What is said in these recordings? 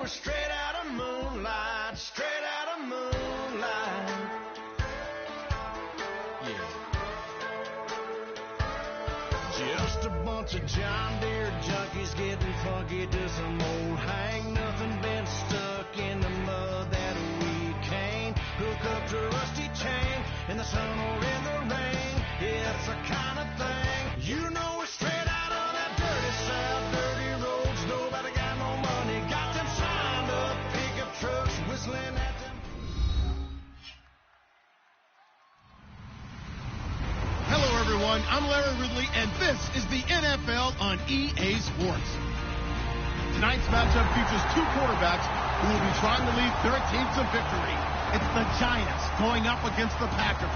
we're straight out of moonlight, straight out of moonlight. Yeah. Just a bunch of John Deere junkies getting funky to some old hang. Nothing been stuck in the mud that we can't hook up to a rusty chain in the sun or in the rain. Yeah, it's the kind of thing, you know, we're straight out of that dirty south, dirty roads. Nobody got no money, got them signed up pickup trucks whistling at them. Hello, everyone. I'm Larry Ridley, and this is the NFL on EA Sports. Tonight's matchup features two quarterbacks who will be trying to lead their teams to victory. It's the Giants going up against the Packers.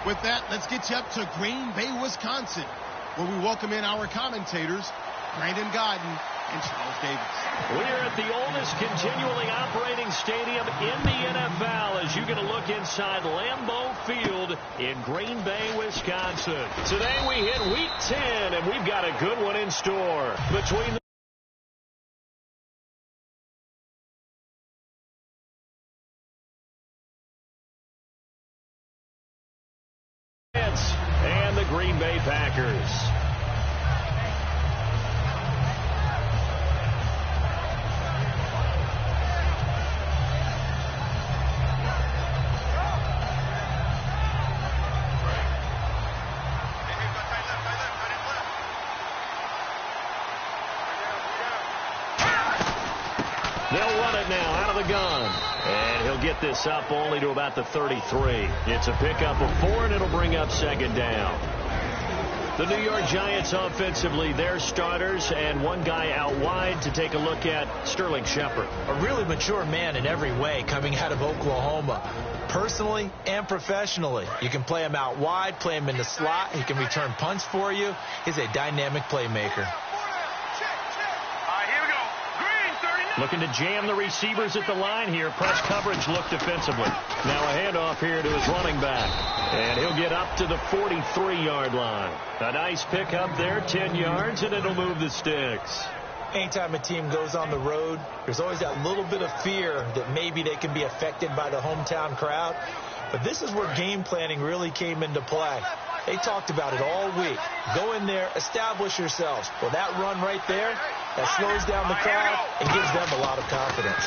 With that, let's get you up to Green Bay, Wisconsin, where we welcome in our commentators, Brandon Godden and Charles Davis. We are at the oldest continually operating stadium in the NFL as you get a look inside Lambeau Field in Green Bay, Wisconsin. Today we hit Week 10, and we've got a good one in store. Between the and the Green Bay Packers. They'll run it now out of the gun. And he'll get this up only to about the 33. It's a pickup of 4, and it'll bring up second down. The New York Giants offensively, their starters, and one guy out wide to take a look at, Sterling Shepard. A really mature man in every way coming out of Oklahoma. Personally and professionally. You can play him out wide, play him in the slot. He can return punts for you. He's a dynamic playmaker. Looking to jam the receivers at the line here. Press coverage look defensively. Now a handoff here to his running back. And he'll get up to the 43-yard line. A nice pickup there, 10 yards, and it'll move the sticks. Anytime a team goes on the road, there's always that little bit of fear that maybe they can be affected by the hometown crowd. But this is where game planning really came into play. They talked about it all week. Go in there, establish yourselves. Well, that run right there, that slows down the crowd and gives them a lot of confidence.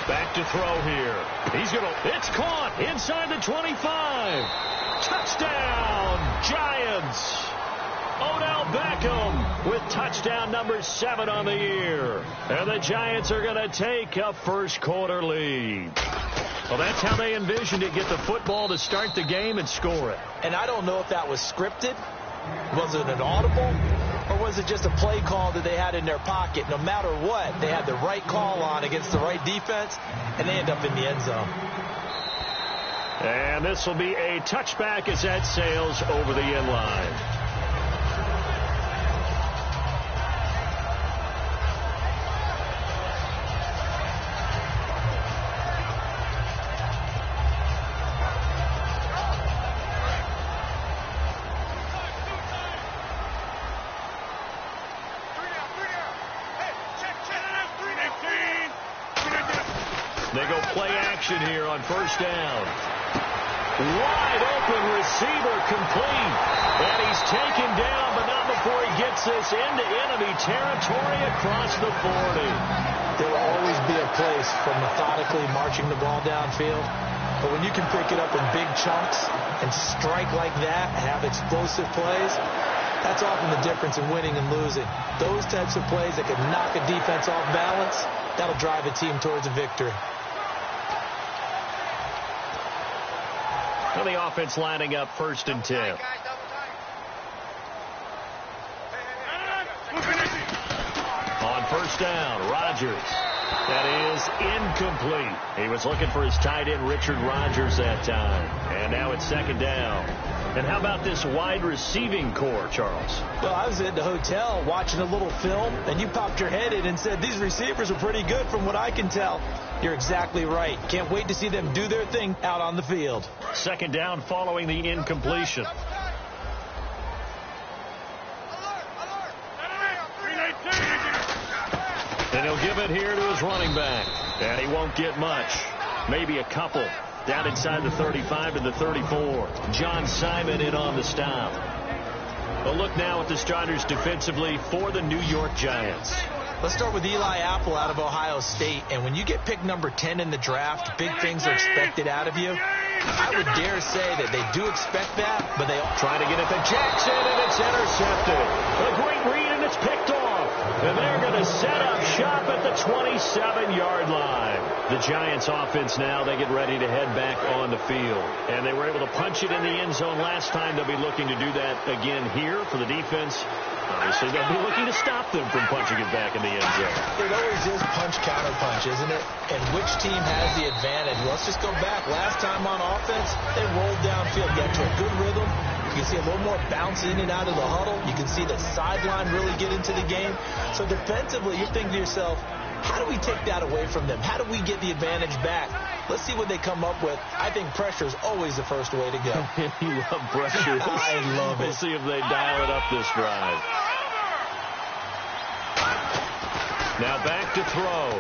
Back to throw here. It's caught inside the 25. Touchdown, Giants. Odell Beckham with touchdown number 7 on the year. And the Giants are going to take a first quarter lead. Well, that's how they envisioned it. Get the football to start the game and score it. And I don't know if that was scripted. Was it an audible? Or was it just a play call that they had in their pocket? No matter what, they had the right call on against the right defense, and they end up in the end zone. And this will be a touchback as that sails over the end line. They go play action here on first down. Wide open receiver complete. And he's taken down, but not before he gets this into enemy territory across the 40. There will always be a place for methodically marching the ball downfield. But when you can pick it up in big chunks and strike like that, have explosive plays, that's often the difference in winning and losing. Those types of plays that can knock a defense off balance, that'll drive a team towards a victory. Well, the offense lining up first and 10. On first down, Rodgers. That is incomplete. He was looking for his tight end, Richard Rodgers, that time. And now it's second down. And how about this wide receiving core, Charles? Well, I was at the hotel watching a little film, and you popped your head in and said, these receivers are pretty good from what I can tell. You're exactly right. Can't wait to see them do their thing out on the field. Second down following the incompletion. And he'll give it here to his running back. And he won't get much. Maybe a couple. Down inside the 35 to the 34. John Simon in on the stop. A look now at the starters defensively for the New York Giants. Let's start with Eli Apple out of Ohio State. And when you get picked number 10 in the draft, big things are expected out of you. I would dare say that they do expect that, but they try to get it to Jackson, and it's intercepted. A great read, and it's picked off. And they're going to set up shop at the 27-yard line. The Giants offense now, they get ready to head back on the field. And they were able to punch it in the end zone last time. They'll be looking to do that again here for the defense. Obviously, they'll be looking to stop them from punching it back in the end zone. It always is punch-counter-punch, isn't it? And which team has the advantage? Let's just go back. Last time on offense, they rolled downfield, got to a good rhythm. You can see a little more bounce in and out of the huddle. You can see the sideline really get into the game. So defensively, you're thinking to yourself, how do we take that away from them? How do we get the advantage back? Let's see what they come up with. I think pressure is always the first way to go. You love pressure. I love it. We'll see if they dial it up this drive. Now back to throw.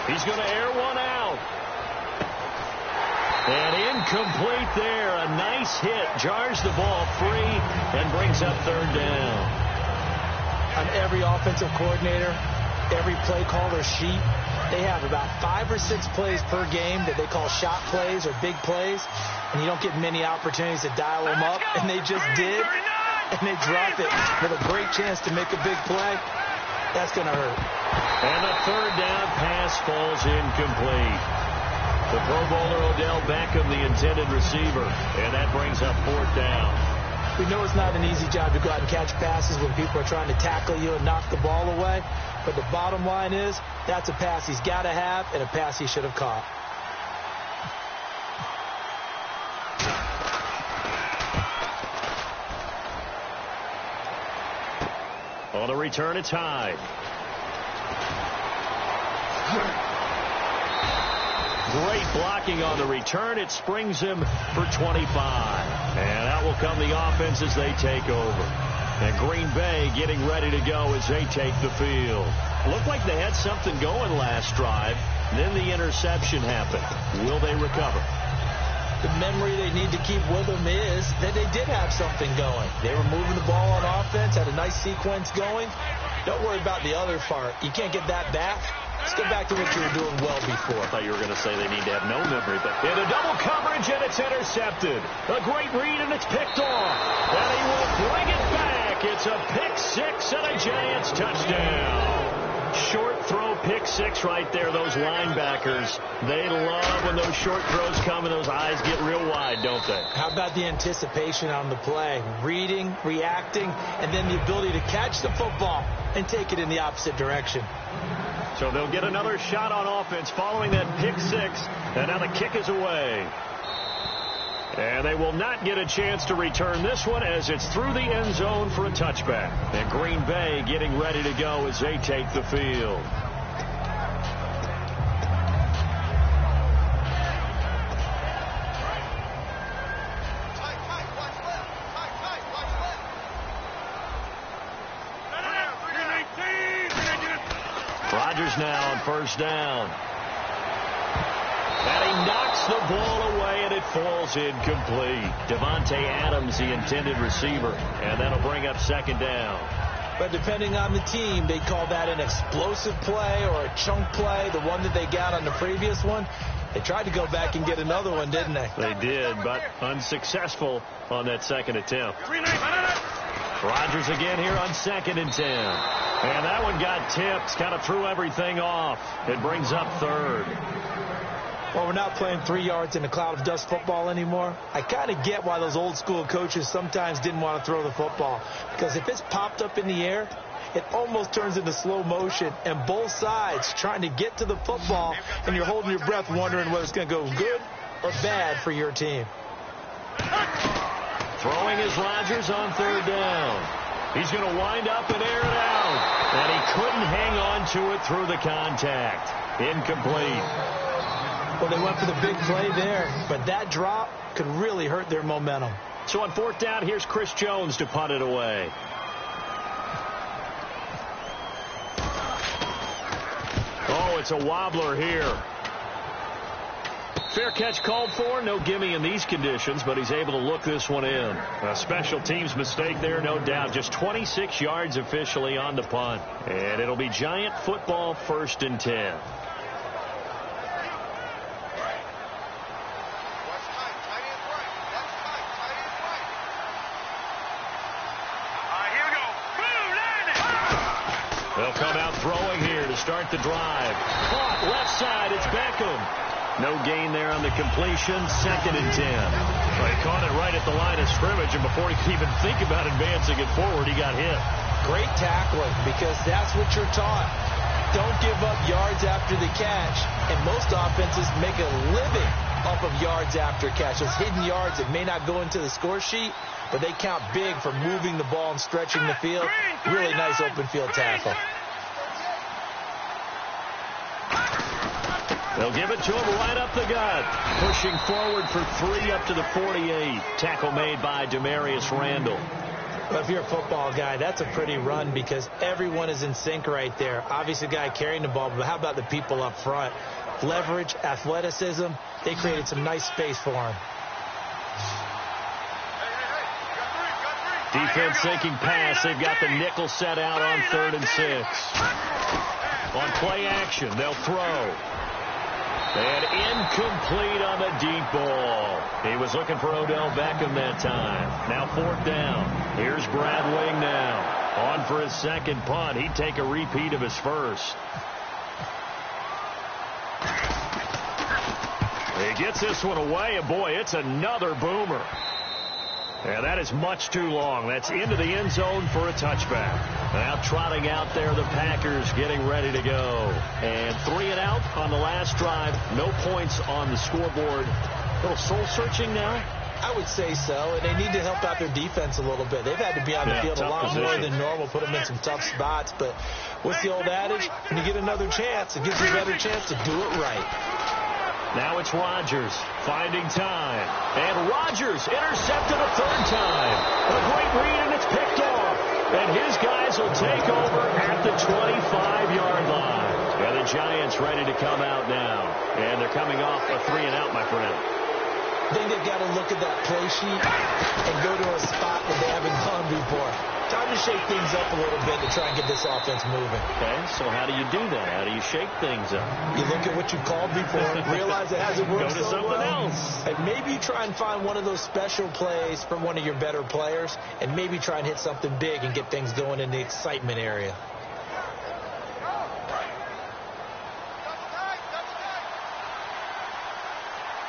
He's going to air one out. And incomplete there. A nice hit. Jars the ball free and brings up third down. On every offensive coordinator, every play caller sheet, they have about 5 or 6 plays per game that they call shot plays or big plays. And you don't get many opportunities to dial them up. And they just did. And they drop it with a great chance to make a big play. That's going to hurt. And the third down pass falls incomplete. The Pro Bowler Odell Beckham, the intended receiver. And that brings up fourth down. We know it's not an easy job to go out and catch passes when people are trying to tackle you and knock the ball away. But the bottom line is, that's a pass he's got to have and a pass he should have caught. On the return, it's Hyde. Great blocking on the return. It springs him for 25. And out will come the offense as they take over. And Green Bay getting ready to go as they take the field. Looked like they had something going last drive. Then the interception happened. Will they recover? The memory they need to keep with them is that they did have something going. They were moving the ball on offense, had a nice sequence going. Don't worry about the other part. You can't get that back. Let's get back to what you were doing well before. I thought you were going to say they need to have no memory. But in a double coverage, and it's intercepted. A great read, and it's picked off. And he will bring it back. It's a pick six and a Giants touchdown. Short throw pick six right there. Those linebackers, they love when those short throws come and those eyes get real wide, don't they? How about the anticipation on the play? Reading, reacting, and then the ability to catch the football and take it in the opposite direction. So they'll get another shot on offense following that pick six. And now the kick is away. And they will not get a chance to return this one as it's through the end zone for a touchback. And Green Bay getting ready to go as they take the field. Rodgers now on first down. And he knocks the ball away, and it falls incomplete. Devontae Adams, the intended receiver, and that'll bring up second down. But depending on the team, they call that an explosive play or a chunk play, the one that they got on the previous one. They tried to go back and get another one, didn't they? They did, but unsuccessful on that second attempt. Rodgers again here on 2nd and 10. And that one got tipped, kind of threw everything off. It brings up third. Well, we're not playing 3 yards in a cloud of dust football anymore. I kind of get why those old school coaches sometimes didn't want to throw the football. Because if it's popped up in the air, it almost turns into slow motion. And both sides trying to get to the football, and you're holding your breath wondering whether it's going to go good or bad for your team. Throwing is Rodgers on third down. He's going to wind up and air it out. And he couldn't hang on to it through the contact. Incomplete. Well, they went for the big play there, but that drop could really hurt their momentum. So on fourth down, here's Chris Jones to punt it away. Oh, it's a wobbler here. Fair catch called for. No gimme in these conditions, but he's able to look this one in. A special teams mistake there, no doubt. Just 26 yards officially on the punt. And it'll be Giant football, 1st and 10. They'll come out throwing here to start the drive. Caught left side. It's Beckham. No gain there on the completion. 2nd and 10. Well, he caught it right at the line of scrimmage, and before he could even think about advancing it forward, he got hit. Great tackling, because that's what you're taught. Don't give up yards after the catch. And most offenses make a living off of yards after catch. Those hidden yards that may not go into the score sheet, but they count big for moving the ball and stretching the field. Really nice open field tackle. They'll give it to him right up the gut. Pushing forward for 3 up to the 48. Tackle made by Demarius Randall. But if you're a football guy, that's a pretty run because everyone is in sync right there. Obviously, the guy carrying the ball, but how about the people up front? Leverage, athleticism, they created some nice space for him. Defense sinking pass. They've got the nickel set out on 3rd and 6. On play action, they'll throw. And incomplete on the deep ball. He was looking for Odell Beckham that time. Now 4th down. Here's Brad Wing now. On for his 2nd punt. He'd take a repeat of his first. He gets this one away, and boy, it's another boomer. Yeah, that is much too long. That's into the end zone for a touchback. Now trotting out there, the Packers getting ready to go. And 3 and out on the last drive. No points on the scoreboard. A little soul-searching now? I would say so, and they need to help out their defense a little bit. They've had to be on the field a lot more than normal, put them in some tough spots. But what's the old adage? When you get another chance, it gives you a better chance to do it right. Now it's Rodgers finding time. And Rodgers intercepted a 3rd time. A great read, and it's picked off. And his guys will take over at the 25-yard line. And the Giants ready to come out now. And they're coming off a 3 and out, my friend. I think they've got to look at that play sheet and go to a spot where they haven't gone before. Time to shake things up a little bit to try and get this offense moving. Okay, so how do you do that? How do you shake things up? You look at what you called before, realize it hasn't worked so well. Go to something else. And maybe you try and find one of those special plays from one of your better players, and maybe try and hit something big and get things going in the excitement area.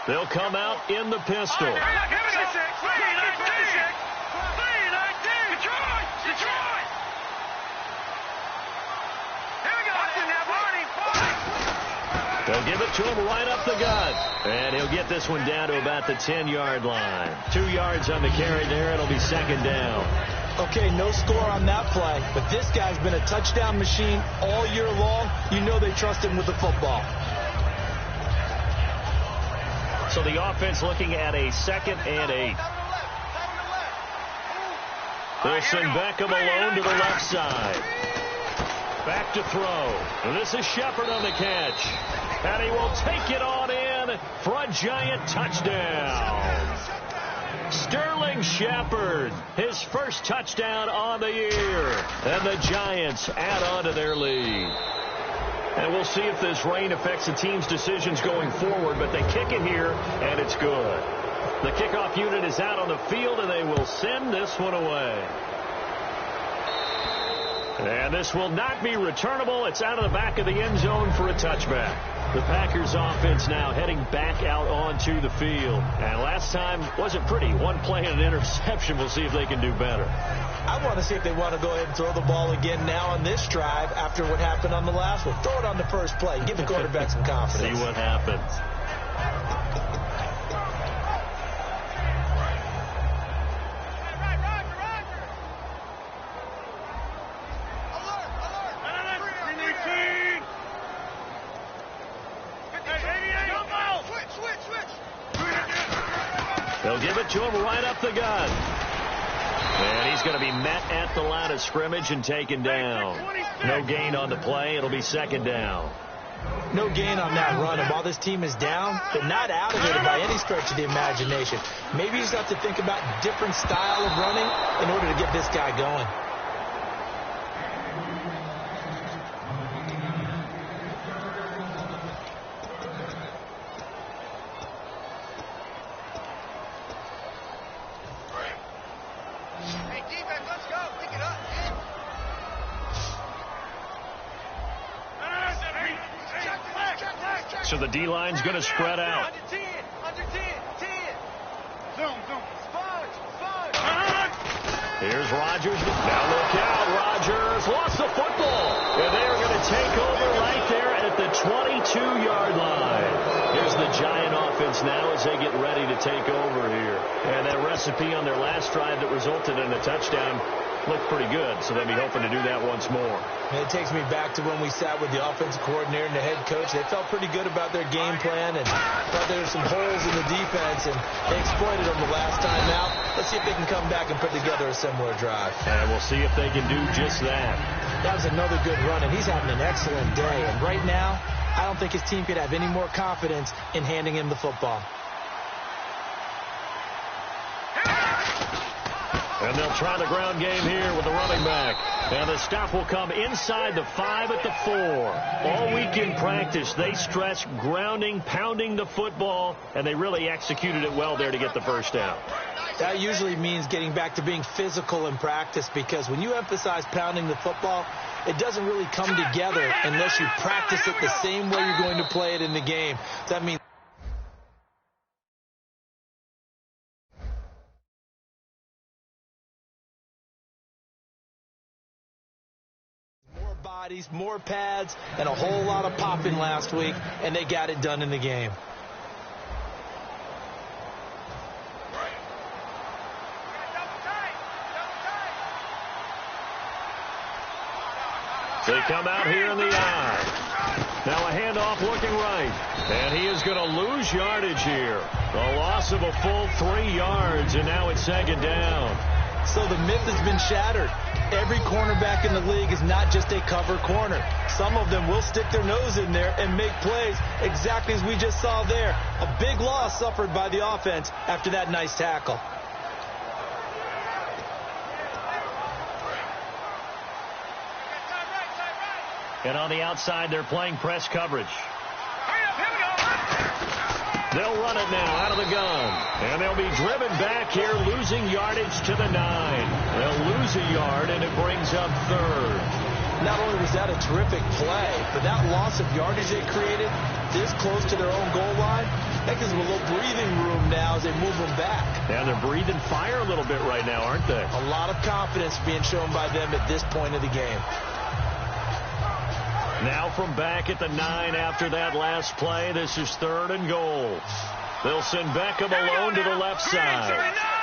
They'll come out in the pistol. They'll give it to him right up the gut. And he'll get this one down to about the 10-yard line. 2 yards on the carry there. It'll be 2nd down. Okay, no score on that play, but this guy's been a touchdown machine all year long. You know they trust him with the football. So the offense looking at a 2nd and 8. They'll send Beckham alone to the left side. Back to throw. And this is Shepard on the catch. And he will take it on in for a Giant touchdown. Sterling Shepard, his first touchdown on the year. And the Giants add on to their lead. And we'll see if this rain affects the team's decisions going forward, but they kick it here, and it's good. The kickoff unit is out on the field, and they will send this one away. And this will not be returnable. It's out of the back of the end zone for a touchback. The Packers offense now heading back out onto the field. And last time wasn't pretty. One play and an interception. We'll see if they can do better. I want to see if they want to go ahead and throw the ball again now on this drive after what happened on the last one. Throw it on the first play. Give the quarterback some confidence. See what happens. They'll give it to him right up the gut. And he's going to be met at the line of scrimmage and taken down. No gain on the play. It'll be 2nd down. No gain on that run, and while this team is down, they're not out of it by any stretch of the imagination. Maybe you just have to think about different style of running in order to get this guy going. So the D-line's going to spread out. Under 10. Zone. Here's Rodgers. Now look out. Rodgers lost the football. And they are going to take over right there at the 22-yard line. Here's the Giant offense now as they get ready to take over here. And that recipe on their last drive that resulted in a touchdown looked pretty good, so they'll be hoping to do that once more. And it takes me back to when we sat with the offensive coordinator and the head coach. They felt pretty good about their game plan and thought there were some holes in the defense, and they exploited them the last time out. Let's see if they can come back and put together a similar drive. And we'll see if they can do just that. That was another good run, and he's having an excellent day. And right now, I don't think his team could have any more confidence in handing him the football. And they'll try the ground game here with the running back. And the stop will come inside the 5 at the 4. All week in practice, they stress grounding, pounding the football, and they really executed it well there to get the first down. That usually means getting back to being physical in practice, because when you emphasize pounding the football, it doesn't really come together unless you practice it the same way you're going to play it in the game. That means bodies, more pads, and a whole lot of popping last week, and they got it done in the game. They come out here in the eye. Now a handoff looking right. And he is going to lose yardage here. A loss of a full 3 yards, and now it's second down. So the myth has been shattered. Every cornerback in the league is not just a cover corner. Some of them will stick their nose in there and make plays, exactly as we just saw there. A big loss suffered by the offense after that nice tackle. And on the outside, they're playing press coverage. They'll run it now out of the gun. And they'll be driven back here, losing yardage to the 9. They'll lose a yard, and it brings up third. Not only was that a terrific play, but that loss of yardage they created this close to their own goal line, that gives them a little breathing room now as they move them back. And they're breathing fire a little bit right now, aren't they? A lot of confidence being shown by them at this point of the game. Now from back at the 9 after that last play, this is 3rd and goal. They'll send Beckham alone to the left side.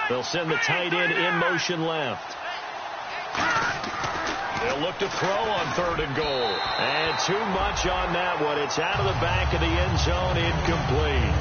They'll send the tight end in motion left. They'll look to throw on 3rd and goal. And too much on that one. It's out of the back of the end zone, incomplete.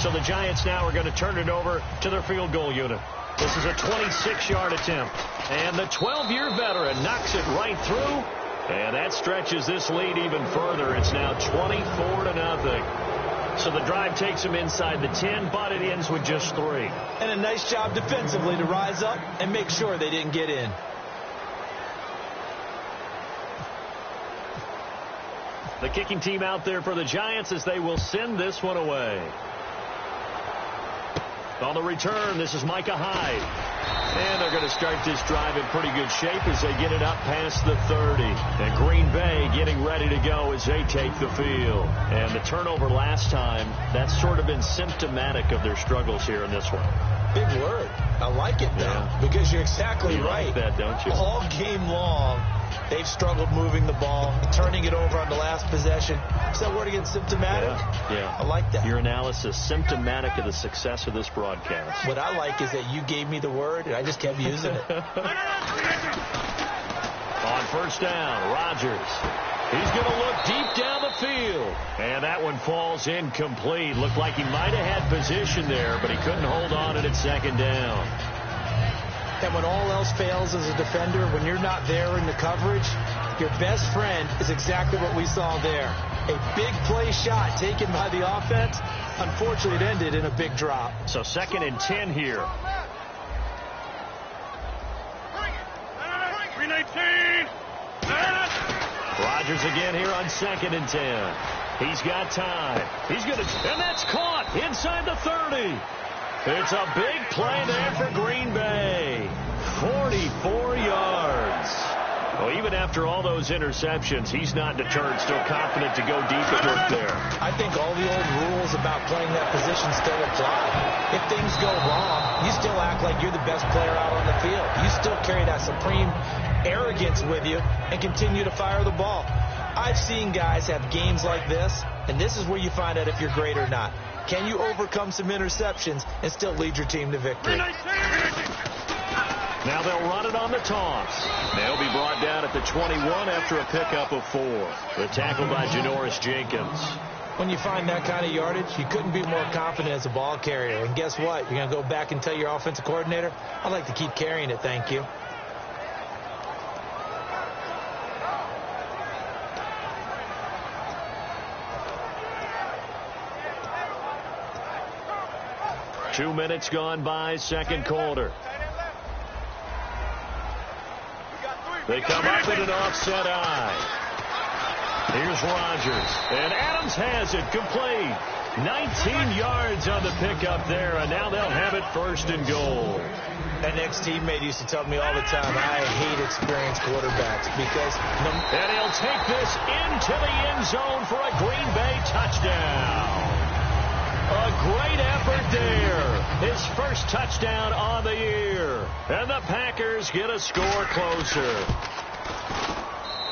So the Giants now are going to turn it over to their field goal unit. This is a 26-yard attempt. And the 12-year veteran knocks it right through. And that stretches this lead even further. It's now 24-0. So the drive takes them inside the 10, but it ends with just 3. And a nice job defensively to rise up and make sure they didn't get in. The kicking team out there for the Giants as they will send this one away. On the return, this is Micah Hyde. And they're going to start this drive in pretty good shape as they get it up past the 30. And Green Bay getting ready to go as they take the field. And the turnover last time, that's sort of been symptomatic of their struggles here in this one. Big word. I like it, though, because you're exactly right. You like that, don't you? All game long, they've struggled moving the ball, turning it over on the last possession. Is that word again, symptomatic? Yeah. I like that. Your analysis, symptomatic of the success of this broadcast. What I like is that you gave me the word, and I just kept using it. On first down, Rodgers. He's going to look deep down the field. And that one falls incomplete. Looked like he might have had position there, but he couldn't hold on at second down. And when all else fails as a defender, when you're not there in the coverage, your best friend is exactly what we saw there. A big play shot taken by the offense. Unfortunately, it ended in a big drop. So 2nd and 10 here. 319. Rodgers again here on 2nd and 10. He's got time. He's going to, and that's caught inside the 30. It's a big play there for Green Bay. 44 yards. Well, even after all those interceptions, he's not deterred, still confident to go deep and work there. I think all the old rules about playing that position still apply. If things go wrong, you still act like you're the best player out on the field. You still carry that supreme arrogance with you and continue to fire the ball. I've seen guys have games like this, and this is where you find out if you're great or not. Can you overcome some interceptions and still lead your team to victory? Now they'll run it on the toss. They'll be brought down at the 21 after a pickup of 4. The tackle by Janoris Jenkins. When you find that kind of yardage, you couldn't be more confident as a ball carrier. And guess what? You're going to go back and tell your offensive coordinator, I'd like to keep carrying it, thank you. Two minutes gone by, second quarter. They come up in an offset eye. Here's Rodgers. And Adams has it complete. 19 yards on the pickup there, and now they'll have it 1st and goal. An ex-teammate used to tell me all the time, I hate experienced quarterbacks because... And he'll take this into the end zone for a Green Bay touchdown. A great effort there. His first touchdown on the year. And the Packers get a score closer.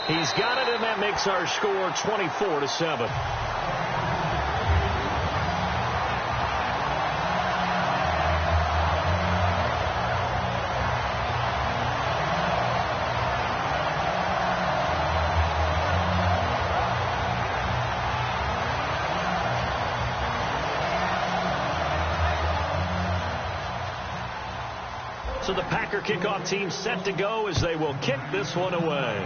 He's got it, and that makes our score 24-7. So the Packer kickoff team set to go as they will kick this one away.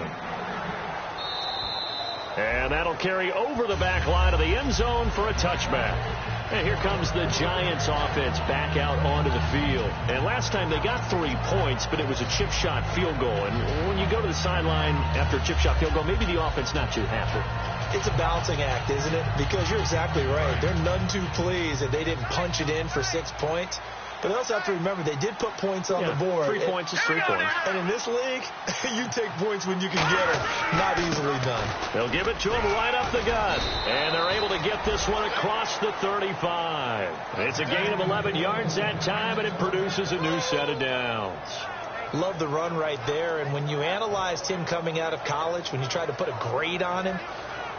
And that'll carry over the back line of the end zone for a touchback. And here comes the Giants offense back out onto the field. And last time they got 3 points, but it was a chip shot field goal. And when you go to the sideline after a chip shot field goal, maybe the offense not too happy. It's a balancing act, isn't it? Because you're exactly right. They're none too pleased that they didn't punch it in for 6 points. But they also have to remember they did put points on the board. 3 points is 3 points. And in this league, you take points when you can get them. Not easily done. They'll give it to him right up the gut. And they're able to get this one across the 35. It's a gain of 11 yards that time, and it produces a new set of downs. Love the run right there. And when you analyzed him coming out of college, when you tried to put a grade on him,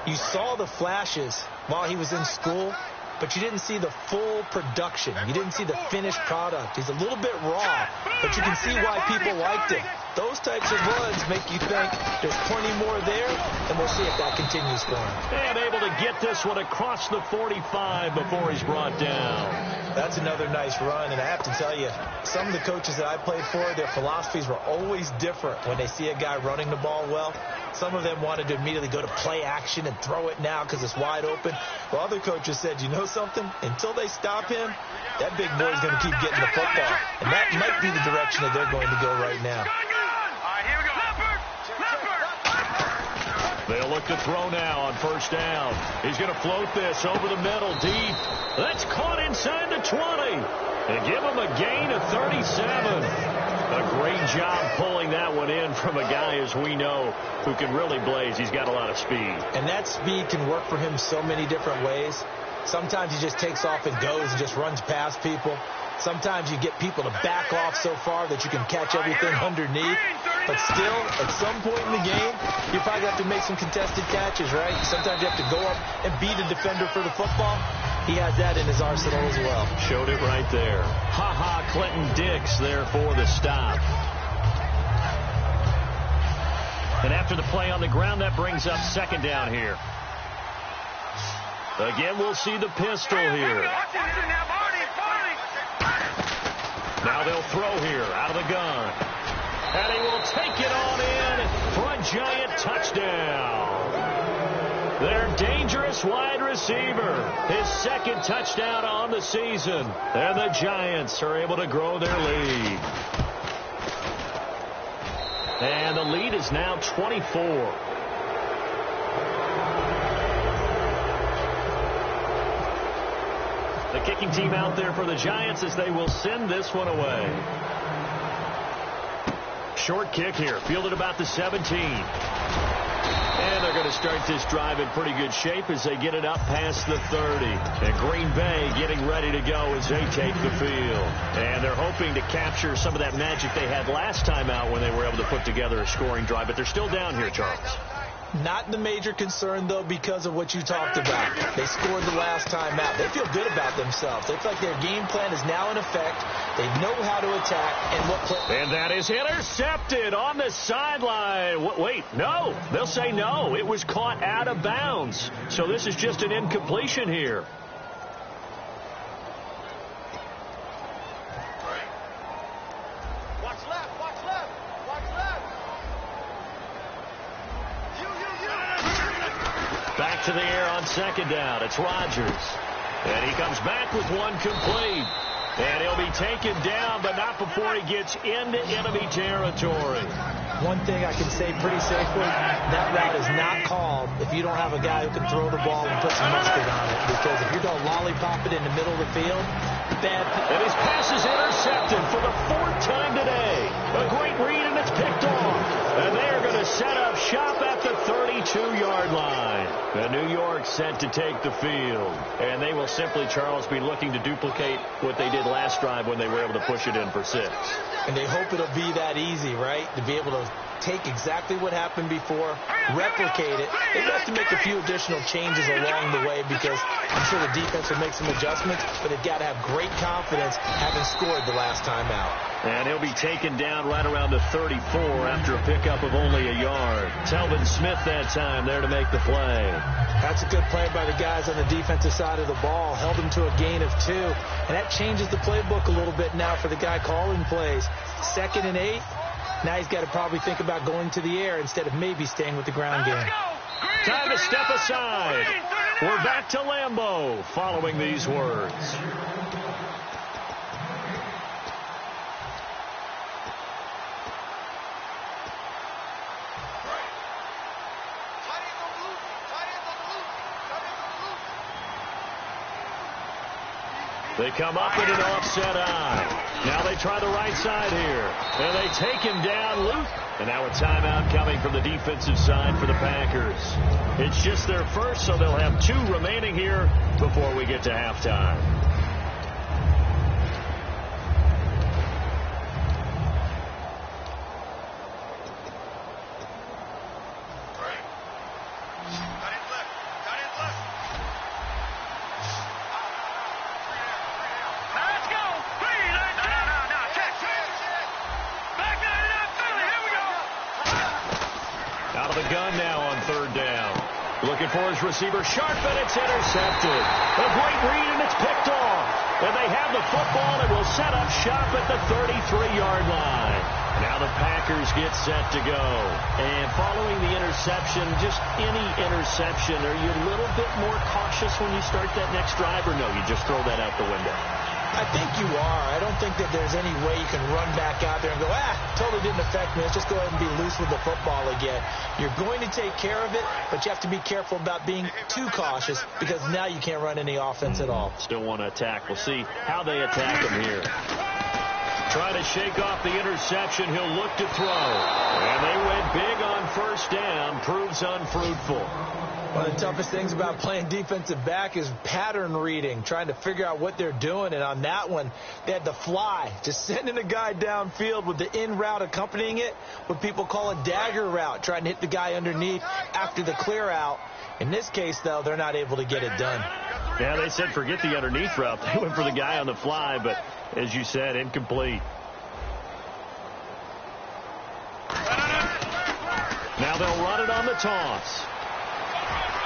you saw the flashes while he was in school. But you didn't see the full production. You didn't see the finished product. He's a little bit raw, but you can see why people liked him. Those types of runs make you think there's plenty more there, and we'll see if that continues for him. And able to get this one across the 45 before he's brought down. That's another nice run, and I have to tell you, some of the coaches that I played for, their philosophies were always different when they see a guy running the ball well. Some of them wanted to immediately go to play action and throw it now because it's wide open. Well, other coaches said, you know something? Until they stop him, that big boy's going to keep getting the football. And that might be the direction that they're going to go right now. They'll look to throw now on 1st down. He's going to float this over the middle deep. That's caught inside the 20. And give him a gain of 37. A great job pulling that one in from a guy, as we know, who can really blaze. He's got a lot of speed. And that speed can work for him so many different ways. Sometimes he just takes off and goes and just runs past people. Sometimes you get people to back off so far that you can catch everything underneath. But still, at some point in the game, you probably have to make some contested catches, right? Sometimes you have to go up and beat a defender for the football. He has that in his arsenal as well. Showed it right there. Ha-ha, Clinton Dix there for the stop. And after the play on the ground, that brings up 2nd down here. Again, we'll see the pistol here. Now they'll throw here out of the gun. And he will take it on in for a Giant touchdown. Their dangerous wide receiver, his second touchdown on the season. And the Giants are able to grow their lead. And the lead is now 24. The kicking team out there for the Giants as they will send this one away. Short kick here, fielded about the 17. And they're going to start this drive in pretty good shape as they get it up past the 30. And Green Bay getting ready to go as they take the field. And they're hoping to capture some of that magic they had last time out when they were able to put together a scoring drive. But they're still down here, Charles. Not the major concern, though, because of what you talked about. They scored the last time out. They feel good about themselves. They feel like their game plan is now in effect. They know how to attack and what play. And that is intercepted on the sideline. Wait, no. They'll say no. It was caught out of bounds. So this is just an incompletion here. Back to the air on second down. It's Rodgers. And he comes back with one complete. And he'll be taken down, but not before he gets into enemy territory. One thing I can say pretty safely, that route is not called if you don't have a guy who can throw the ball and put some mustard on it. Because if you're going to lollipop it in the middle of the field, bad. And his pass is intercepted for the fourth time today. A great read, and it's picked off. And they are going to set up shop at the 32-yard line. And New York set to take the field. And they will simply, Charles, be looking to duplicate what they did last drive when they were able to push it in for 6. And they hope it'll be that easy, right? To be able to take exactly what happened before, replicate it. They have to make a few additional changes along the way because I'm sure the defense will make some adjustments, but they've got to have great confidence having scored the last time out. And he'll be taken down right around the 34 after a pickup of only a yard. Telvin Smith that time there to make the play. That's a good play by the guys on the defensive side of the ball. Held them to a gain of 2. And that changes the playbook a little bit now for the guy calling plays. 2nd and 8. Now he's got to probably think about going to the air instead of maybe staying with the ground game. Time to step aside. We're back to Lambeau following these words. They come up with an offset eye. Now they try the right side here. And they take him down loose. And now a timeout coming from the defensive side for the Packers. It's just their first, so they'll have 2 remaining here before we get to halftime. For his receiver, sharp, and it's intercepted. A great read, and it's picked off. And they have the football and will set up shop at the 33-yard line. Now the Packers get set to go. And following the interception, just any interception, are you a little bit more cautious when you start that next drive, or no, you just throw that out the window? I think you are. I don't think that there's any way you can run back out there and go, totally didn't affect me. Let's just go ahead and be loose with the football again. You're going to take care of it, but you have to be careful about being too cautious because now you can't run any offense at all. Still want to attack. We'll see how they attack him here. Trying to shake off the interception. He'll look to throw. And they went big on first down. Proves unfruitful. One of the toughest things about playing defensive back is pattern reading, trying to figure out what they're doing. And on that one, they had the fly, just sending a guy downfield with the in route accompanying it, what people call a dagger route, trying to hit the guy underneath after the clear out. In this case, though, they're not able to get it done. Yeah, they said forget the underneath route. They went for the guy on the fly, but as you said, incomplete. Now they'll run it on the toss.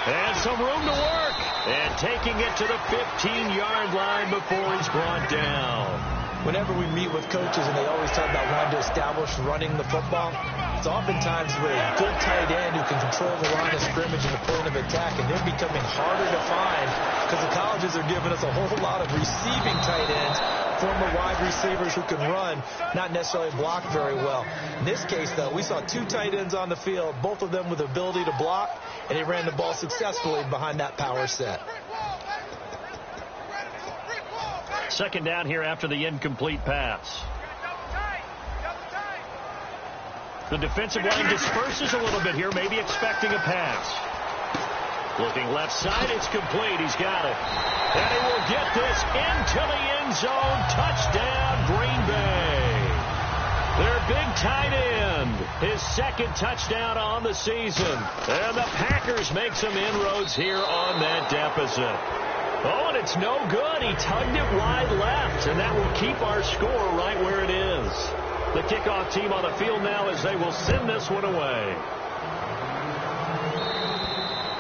And some room to work. And taking it to the 15-yard line before he's brought down. whenever we meet with coaches and they always talk about wanting to establish running the football, it's oftentimes with a good tight end who can control the line of scrimmage and the point of attack, and they're becoming harder to find because the colleges are giving us a whole lot of receiving tight ends, former wide receivers who can run, not necessarily block very well. In this case, though, we saw 2 tight ends on the field, both of them with the ability to block, and they ran the ball successfully behind that power set. Second down here after the incomplete pass. The defensive line disperses a little bit here, maybe expecting a pass. Looking left side, it's complete. He's got it. And he will get this into the end zone. Touchdown, Green Bay. Their big tight end, his second touchdown on the season. And the Packers make some inroads here on that deficit. Oh, and it's no good. He tugged it wide left, and that will keep our score right where it is. The kickoff team on the field now as they will send this one away.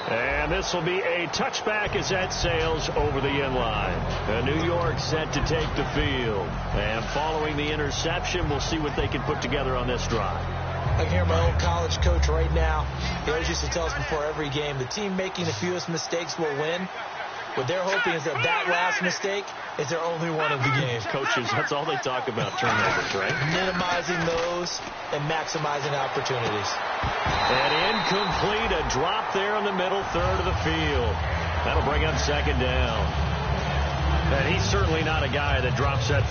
And this will be a touchback as that sails over the end line. And New York set to take the field. And following the interception, we'll see what they can put together on this drive. I can hear my old college coach right now. He always used to tell us before every game, the team making the fewest mistakes will win. What they're hoping is that last mistake is their only one of the game. Coaches, that's all they talk about, turnovers, right? Minimizing those and maximizing opportunities. And incomplete, a drop there in the middle third of the field. That'll bring up second down. And he's certainly not a guy that drops that.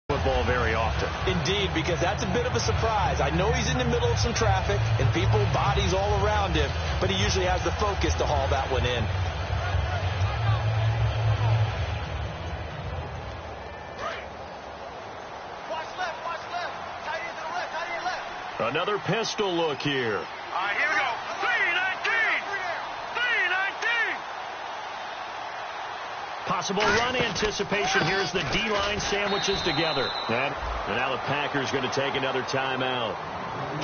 Football very often. Indeed, because that's a bit of a surprise. I know he's in the middle of some traffic and people, bodies all around him, but he usually has the focus to haul that one in. Watch left. Tight end to the left, tight end left. Another pistol look here. All right, here we go. 3-19. Possible run anticipation. Here's the D-line sandwiches together. And now the Packers going to take another timeout.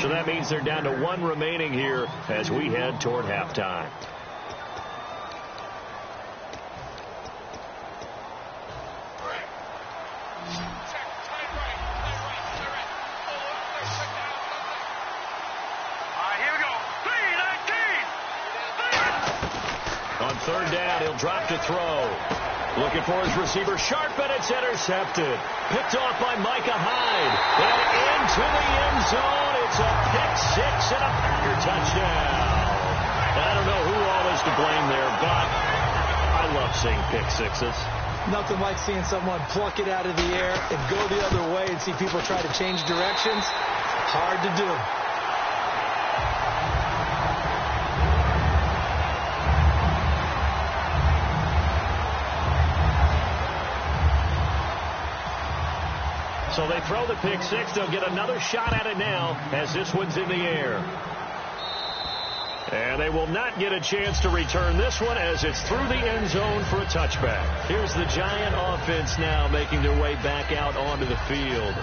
So that means they're down to 1 remaining here as we head toward halftime. On third down, he'll drop to throw. Looking for his receiver, Sharp, and it's intercepted. Picked off by Micah Hyde. And into the end zone. It's a pick six and a Packer touchdown. I don't know who all is to blame there, but I love seeing pick sixes. Nothing like seeing someone pluck it out of the air and go the other way and see people try to change directions. Hard to do. So they throw the pick six. They'll get another shot at it now as this one's in the air. And they will not get a chance to return this one as it's through the end zone for a touchback. Here's the Giant offense now making their way back out onto the field.